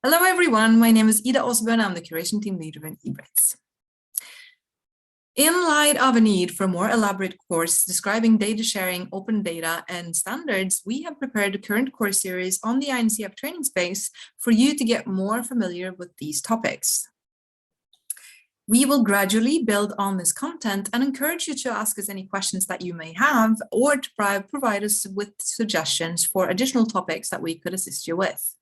Hello everyone, my name is Ida Osborne. I'm the curation team leader in EBRAINS. In light of a need for a more elaborate course describing data sharing, open data, and standards, we have prepared a current course series on the INCF training space for you to get more familiar with these topics. We will gradually build on this content and encourage you to ask us any questions that you may have or to provide us with suggestions for additional topics that we could assist you with.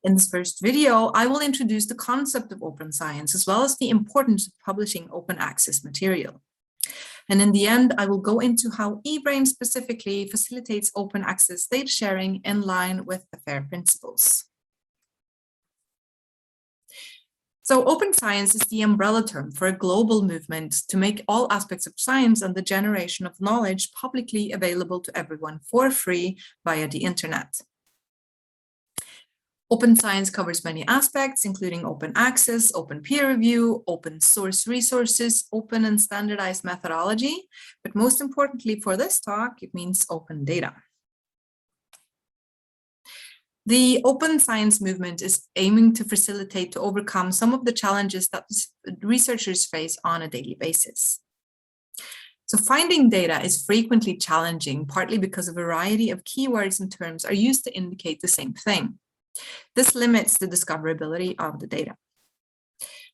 In this first video, I will introduce the concept of open science as well as the importance of publishing open access material. And in the end, I will go into how EBRAINS specifically facilitates open access data sharing in line with the FAIR principles. So open science is the umbrella term for a global movement to make all aspects of science and the generation of knowledge publicly available to everyone for free via the internet. Open science covers many aspects, including open access, open peer review, open source resources, open and standardized methodology, but most importantly for this talk, it means open data. The open science movement is aiming to facilitate to overcome some of the challenges that researchers face on a daily basis. So finding data is frequently challenging, partly because a variety of keywords and terms are used to indicate the same thing. This limits the discoverability of the data.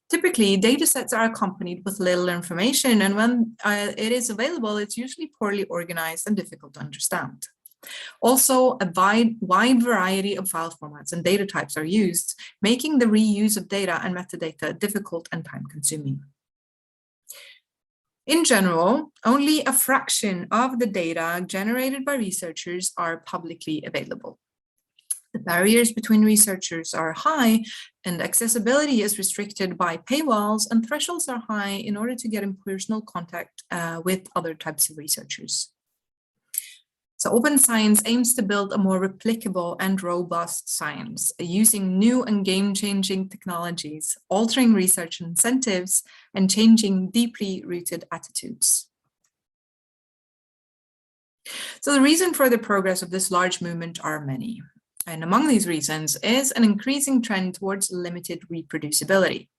Typically, data sets are accompanied with little information, and when it is available, it's usually poorly organized and difficult to understand. Also, a wide variety of file formats and data types are used, making the reuse of data and metadata difficult and time-consuming. In general, only a fraction of the data generated by researchers are publicly available. The barriers between researchers are high, and accessibility is restricted by paywalls, and thresholds are high in order to get in personal contact with other types of researchers. So open science aims to build a more replicable and robust science using new and game-changing technologies, altering research incentives, and changing deeply rooted attitudes. So the reason for the progress of this large movement are many. And among these reasons is an increasing trend towards limited reproducibility.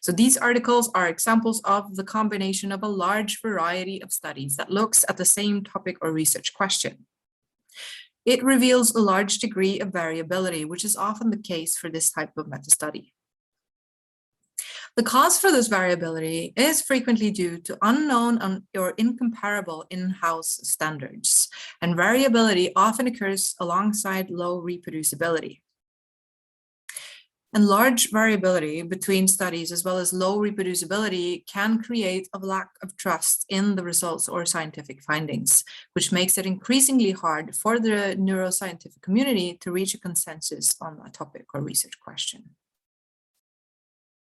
So these articles are examples of the combination of a large variety of studies that looks at the same topic or research question. It reveals a large degree of variability, which is often the case for this type of meta-study. The cause for this variability is frequently due to unknown or incomparable in-house standards, and variability often occurs alongside low reproducibility. And large variability between studies as well as low reproducibility can create a lack of trust in the results or scientific findings, which makes it increasingly hard for the neuroscientific community to reach a consensus on a topic or research question.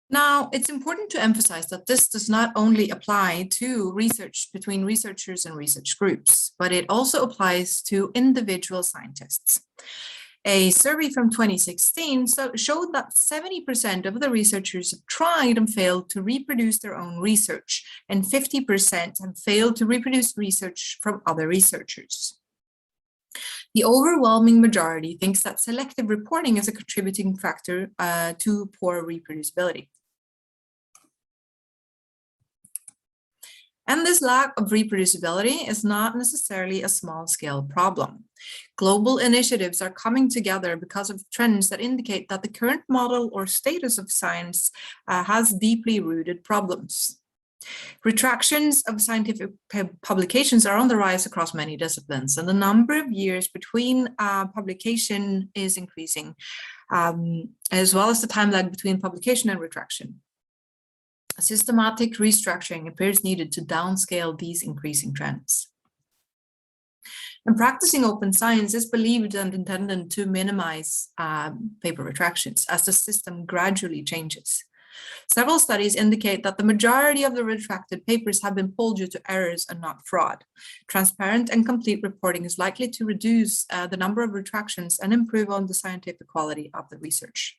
Now, it's important to emphasize that this does not only apply to research between researchers and research groups, but it also applies to individual scientists. A survey from 2016 showed that 70% of the researchers have tried and failed to reproduce their own research, and 50% have failed to reproduce research from other researchers. The overwhelming majority thinks that selective reporting is a contributing factor to poor reproducibility. And this lack of reproducibility is not necessarily a small-scale problem. Global initiatives are coming together because of trends that indicate that the current model or status of science has deeply rooted problems. Retractions of scientific publications are on the rise across many disciplines, and the number of years between publication is increasing, as well as the time lag between publication and retraction. A systematic restructuring appears needed to downscale these increasing trends. And practicing open science is believed and intended to minimize paper retractions as the system gradually changes. Several studies indicate that the majority of the retracted papers have been pulled due to errors and not fraud. Transparent and complete reporting is likely to reduce the number of retractions and improve on the scientific quality of the research.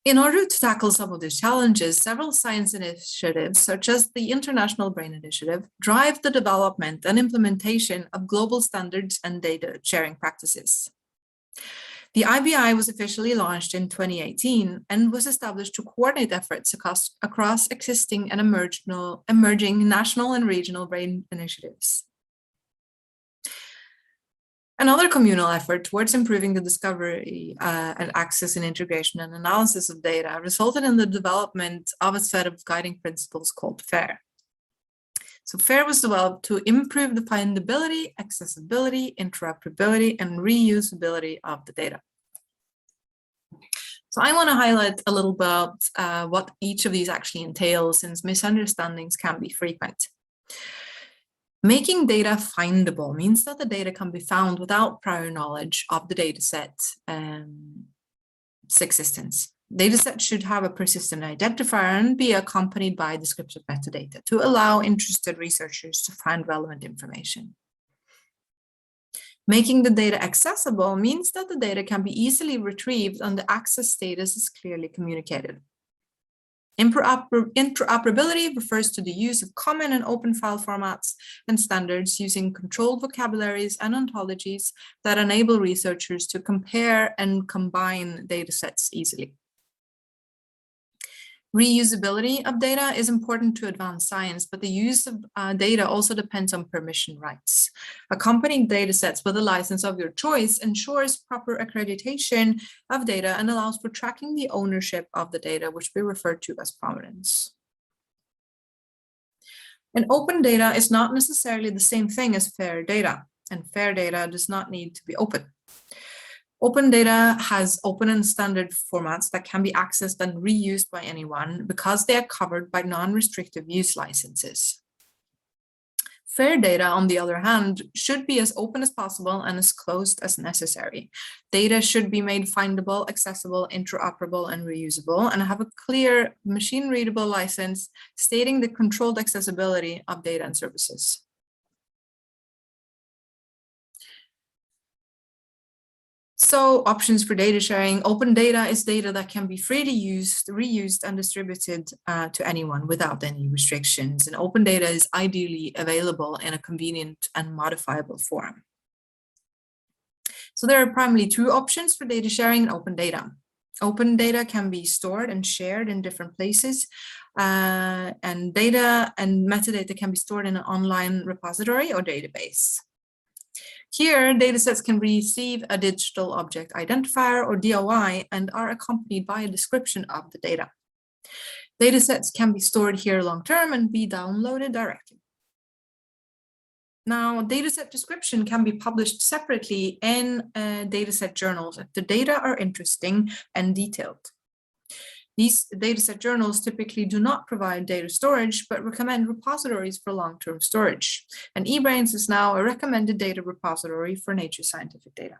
In order to tackle some of these challenges, several science initiatives, such as the International Brain Initiative, drive the development and implementation of global standards and data sharing practices. The IBI was officially launched in 2018 and was established to coordinate efforts across existing and emerging national and regional brain initiatives. Another communal effort towards improving the discovery and access and integration and analysis of data resulted in the development of a set of guiding principles called FAIR. So FAIR was developed to improve the findability, accessibility, interoperability, and reusability of the data. So I want to highlight a little about what each of these actually entails, since misunderstandings can be frequent. Making data findable means that the data can be found without prior knowledge of the dataset's existence. Dataset should have a persistent identifier and be accompanied by descriptive metadata to allow interested researchers to find relevant information. Making the data accessible means that the data can be easily retrieved and the access status is clearly communicated. Interoperability refers to the use of common and open file formats and standards using controlled vocabularies and ontologies that enable researchers to compare and combine datasets easily. Reusability of data is important to advance science, but the use of data also depends on permission rights. Accompanying datasets with a license of your choice ensures proper accreditation of data and allows for tracking the ownership of the data, which we refer to as provenance. And open data is not necessarily the same thing as fair data, and fair data does not need to be open. Open data has open and standard formats that can be accessed and reused by anyone because they are covered by non-restrictive use licenses. Fair data, on the other hand, should be as open as possible and as closed as necessary. Data should be made findable, accessible, interoperable, and reusable, and have a clear machine-readable license stating the controlled accessibility of data and services. So options for data sharing. Open data is data that can be freely used, reused, and distributed to anyone without any restrictions. And open data is ideally available in a convenient and modifiable form. So there are primarily two options for data sharing and open data. Open data can be stored and shared in different places, and data and metadata can be stored in an online repository or database. Here, datasets can receive a digital object identifier or DOI and are accompanied by a description of the data. Datasets can be stored here long-term and be downloaded directly. Now, dataset description can be published separately in dataset journals if the data are interesting and detailed. These dataset journals typically do not provide data storage, but recommend repositories for long-term storage. And EBRAINS is now a recommended data repository for Nature scientific data.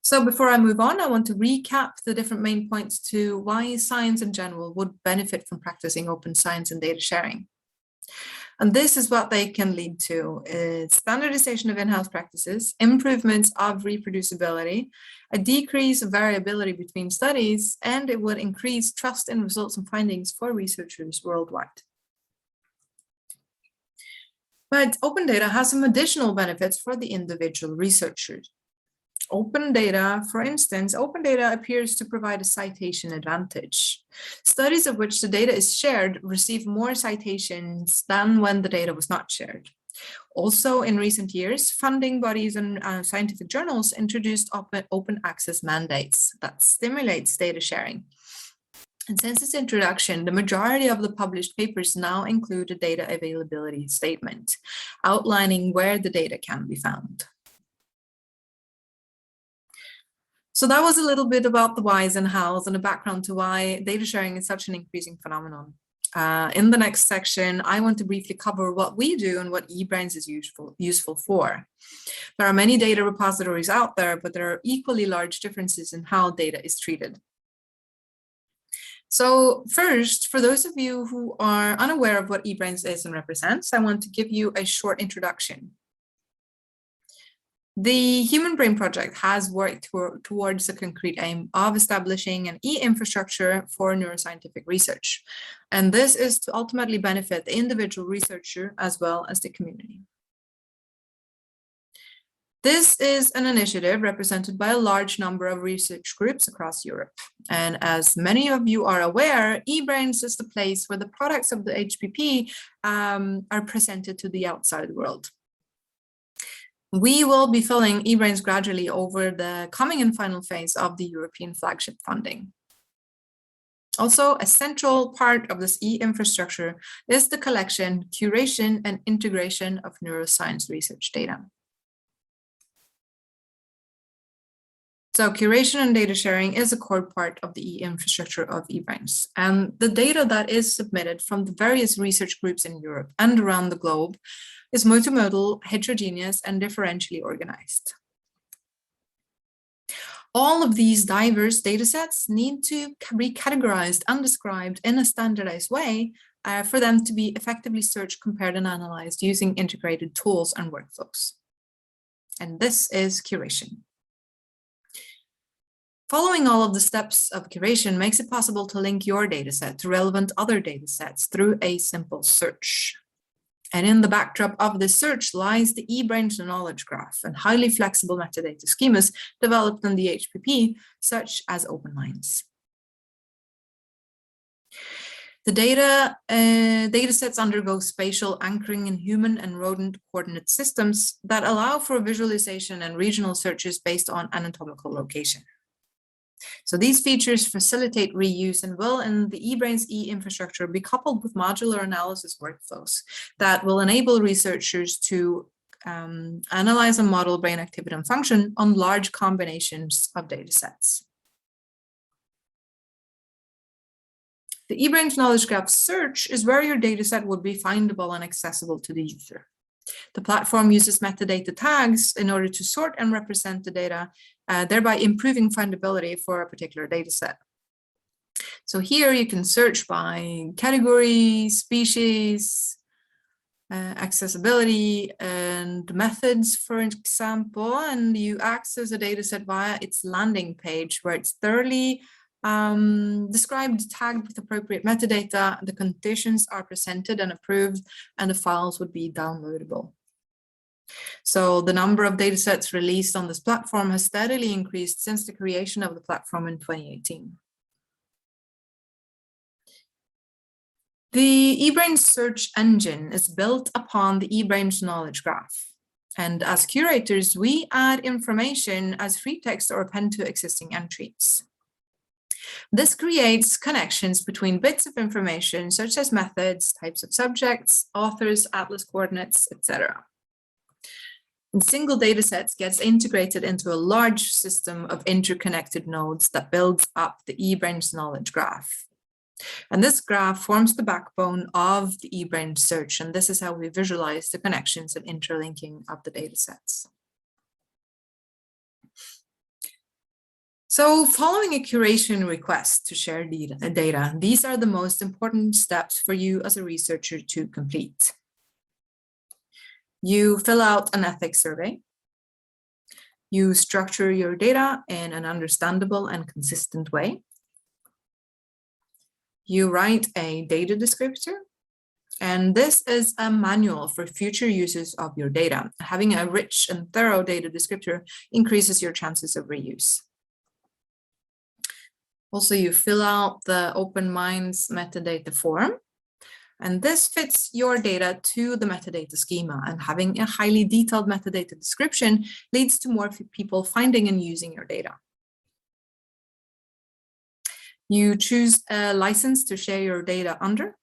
So before I move on, I want to recap the different main points to why science in general would benefit from practicing open science and data sharing. And this is what they can lead to: standardization of in-house practices, improvements of reproducibility, a decrease of variability between studies, and it would increase trust in results and findings for researchers worldwide. But open data has some additional benefits for the individual researchers. Open data, for instance, open data appears to provide a citation advantage. Studies of which the data is shared receive more citations than when the data was not shared. Also, in recent years, funding bodies and scientific journals introduced open access mandates that stimulates data sharing. And since its introduction, the majority of the published papers now include a data availability statement, outlining where the data can be found. So that was a little bit about the whys and hows and a background to why data sharing is such an increasing phenomenon. In the next section, I want to briefly cover what we do and what EBRAINS is useful for. There are many data repositories out there, but there are equally large differences in how data is treated. So first, for those of you who are unaware of what EBRAINS is and represents, I want to give you a short introduction. The Human Brain Project has worked towards the concrete aim of establishing an e-infrastructure for neuroscientific research. And this is to ultimately benefit the individual researcher as well as the community. This is an initiative represented by a large number of research groups across Europe. And as many of you are aware, EBRAINS is the place where the products of the HPP are presented to the outside world. We will be filling EBRAINS gradually over the coming and final phase of the European flagship funding. Also, a central part of this e-infrastructure is the collection, curation, and integration of neuroscience research data. So curation and data sharing is a core part of the e-infrastructure of EBRAINS. And the data that is submitted from the various research groups in Europe and around the globe is multimodal, heterogeneous, and differentially organized. All of these diverse datasets need to be categorized and described in a standardized way for them to be effectively searched, compared, and analyzed using integrated tools and workflows. And this is curation. Following all of the steps of curation makes it possible to link your dataset to relevant other datasets through a simple search. And in the backdrop of this search lies the EBranch Knowledge Graph and highly flexible metadata schemas developed in the HPP, such as OpenLines. The datasets undergo spatial anchoring in human and rodent coordinate systems that allow for visualization and regional searches based on anatomical location. So these features facilitate reuse and will, in the EBRAINS e-infrastructure, be coupled with modular analysis workflows that will enable researchers to analyze and model brain activity and function on large combinations of datasets. The EBranch Knowledge Graph search is where your dataset would be findable and accessible to the user. The platform uses metadata tags in order to sort and represent the data, thereby improving findability for a particular dataset. So here you can search by category, species, accessibility, and methods, for example, and you access a dataset via its landing page, where it's thoroughly described, tagged with appropriate metadata, the conditions are presented and approved, and the files would be downloadable. So the number of datasets released on this platform has steadily increased since the creation of the platform in 2018. The EBRAINS search engine is built upon the EBRAINS Knowledge Graph. And as curators, we add information as free text or append to existing entries. This creates connections between bits of information, such as methods, types of subjects, authors, atlas coordinates, etc. And single datasets gets integrated into a large system of interconnected nodes that builds up the EBRAINS Knowledge Graph. And this graph forms the backbone of the EBRAINS search, and this is how we visualize the connections and interlinking of the datasets. So following a curation request to share data, these are the most important steps for you as a researcher to complete. You fill out an ethics survey. You structure your data in an understandable and consistent way. You write a data descriptor, and this is a manual for future users of your data. Having a rich and thorough data descriptor increases your chances of reuse. Also, you fill out the OpenMinds metadata form, and this fits your data to the metadata schema, and having a highly detailed metadata description leads to more people finding and using your data. You choose a license to share your data under,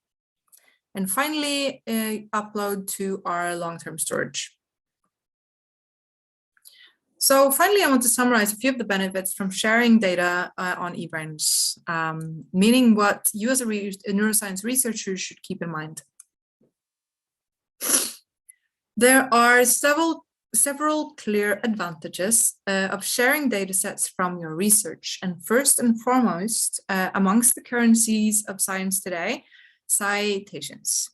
and finally, upload to our long-term storage. So finally, I want to summarize a few of the benefits from sharing data on EBRAINS, meaning what you as a neuroscience researcher should keep in mind. There are several clear advantages of sharing data sets from your research. And first and foremost, amongst the currencies of science today, citations.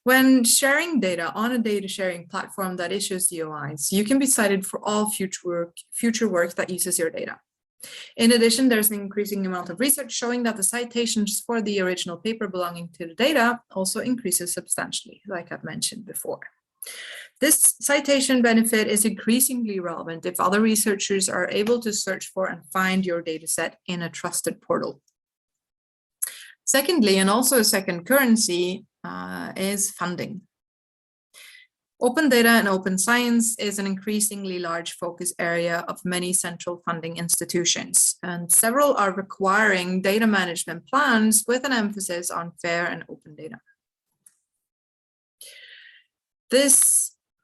When sharing data on a data sharing platform that issues DOIs, you can be cited for all future work that uses your data. In addition, there's an increasing amount of research showing that the citations for the original paper belonging to the data also increases substantially, like I've mentioned before. This citation benefit is increasingly relevant if other researchers are able to search for and find your dataset in a trusted portal. Secondly, and also a second currency, is funding. Open data and open science is an increasingly large focus area of many central funding institutions, and several are requiring data management plans with an emphasis on fair and open data.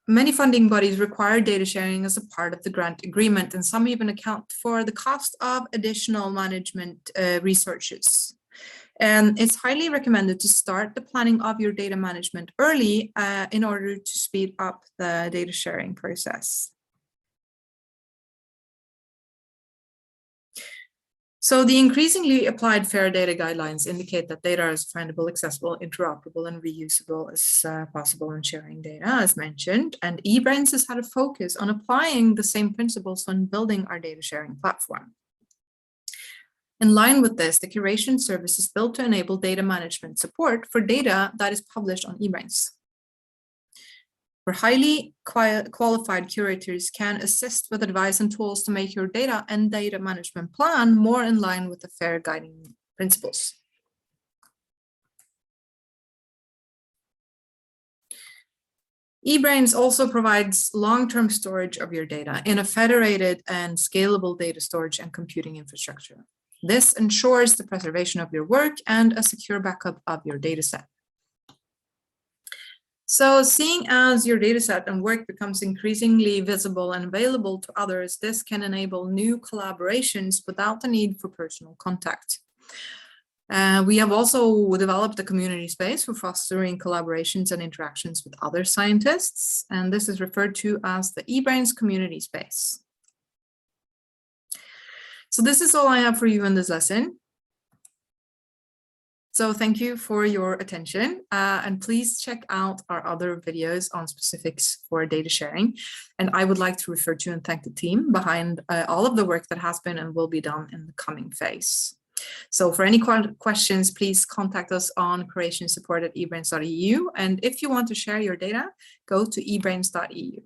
Many funding bodies require data sharing as a part of the grant agreement, and some even account for the cost of additional management resources. And it's highly recommended to start the planning of your data management early in order to speed up the data sharing process. So the increasingly applied fair data guidelines indicate that data is findable, accessible, interoperable, and reusable as possible in sharing data, as mentioned. And EBRAINS has had a focus on applying the same principles when building our data sharing platform. In line with this, the curation service is built to enable data management support for data that is published on EBRAINS, where highly qualified curators can assist with advice and tools to make your data and data management plan more in line with the FAIR guiding principles. EBRAINS also provides long-term storage of your data in a federated and scalable data storage and computing infrastructure. This ensures the preservation of your work and a secure backup of your dataset. So seeing as your dataset and work becomes increasingly visible and available to others, this can enable new collaborations without the need for personal contact. We have also developed a community space for fostering collaborations and interactions with other scientists, and this is referred to as the EBRAINS community space. So this is all I have for you in this lesson. So thank you for your attention, and please check out our other videos on specifics for data sharing. And I would like to refer to and thank the team behind all of the work that has been and will be done in the coming phase. So for any questions, please contact us on curation support@ebrains.eu. And if you want to share your data, go to ebrains.eu.